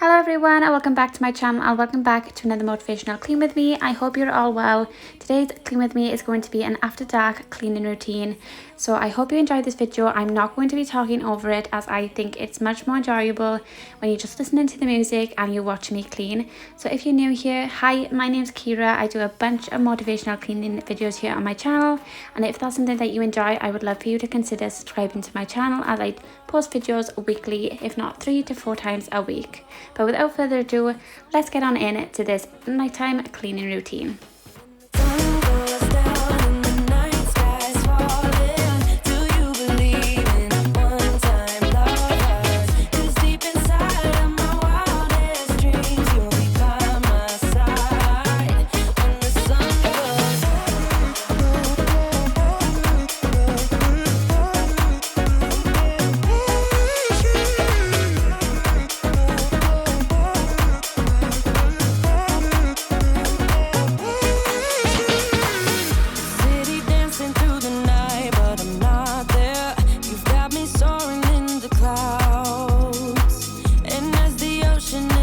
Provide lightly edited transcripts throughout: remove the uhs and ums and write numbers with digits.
Hello everyone and welcome back to my channel and welcome back to another motivational clean with me. I hope you're all well. Today's clean with me is going to be an after dark cleaning routine. So I hope you enjoyed this video. I'm not going to be talking over it as I think it's much more enjoyable when you're just listening to the music and you watch me clean. So if you're new here, hi, my name's Kira. I do a bunch of motivational cleaning videos here on my channel, and if that's something that you enjoy, I would love for you to consider subscribing to my channel as I post videos weekly, if not 3 to 4 times a week. But without further ado, let's get on in to this nighttime cleaning routine.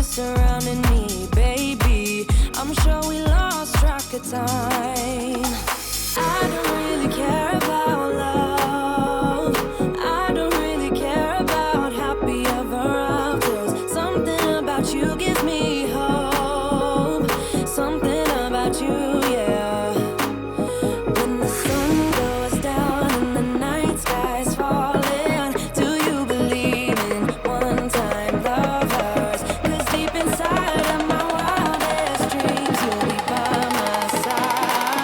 Surrounding me, baby, I'm sure we lost track of time. I don't really care about love. I don't really care about happy ever afters. Something about you gives me hope. Something about you, yeah. When the sun goes down and the night sky's falling, do you believe in one-time lovers? 'Cause deep inside of my wildest dreams, you'll be by my side.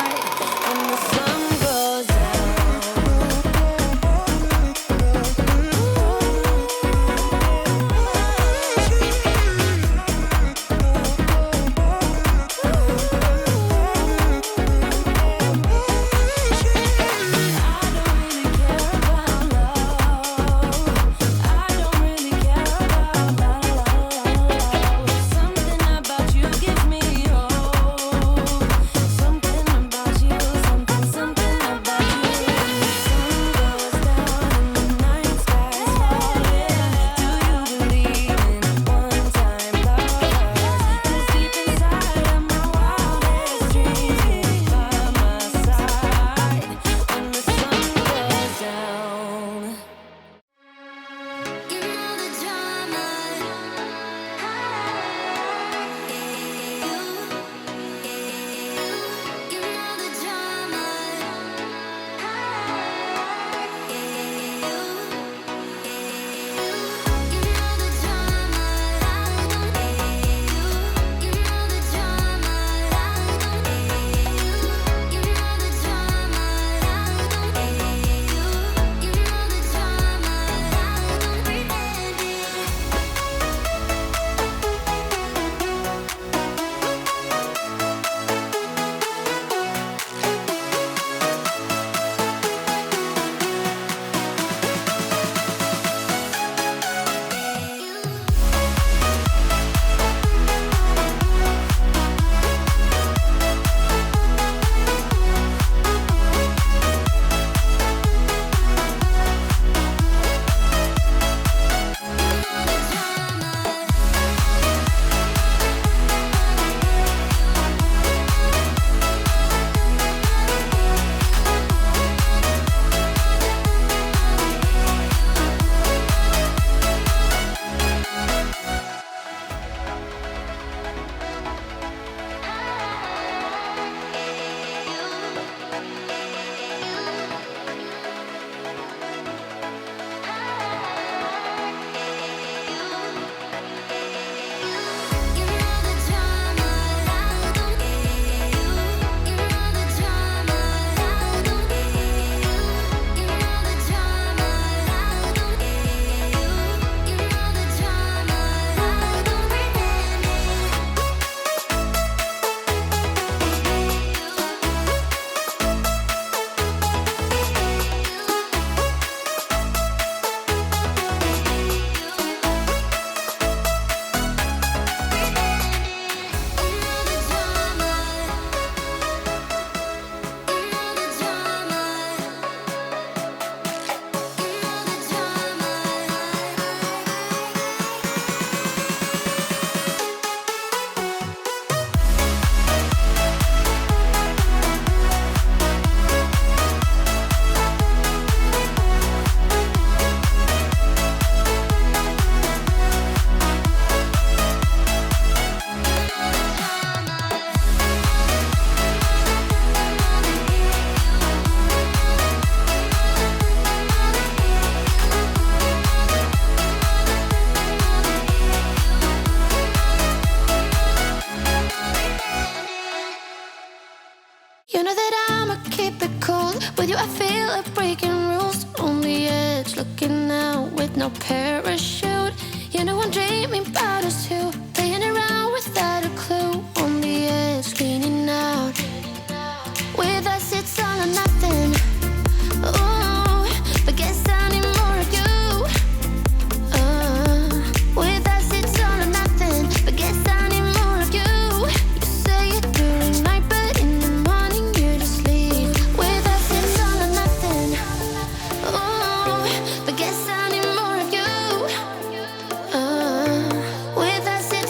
you, I feel like breaking rules. On the edge, looking out with no parachute. You know I'm dreaming about us two, playing around without a clue. On the edge, cleaning out. With us it's all or nothing. Ooh, but guess I need more of you. With us it's all or nothing, but guess I need more of you. You say it during night, but in the morning you just leave. With us it's all or nothing. Ooh, but guess I need more of you. With us it's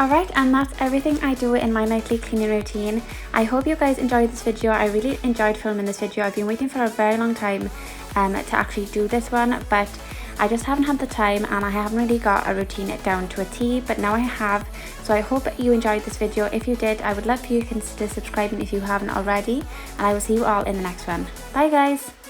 Alright, and that's everything I do in my nightly cleaning routine. I hope you guys enjoyed this video. I really enjoyed filming this video. I've been waiting for a very long time to actually do this one, but I just haven't had the time and I haven't really got a routine down to a T, but now I have. So I hope you enjoyed this video. If you did, I would love for you to consider subscribing if you haven't already, and I will see you all in the next one. Bye guys!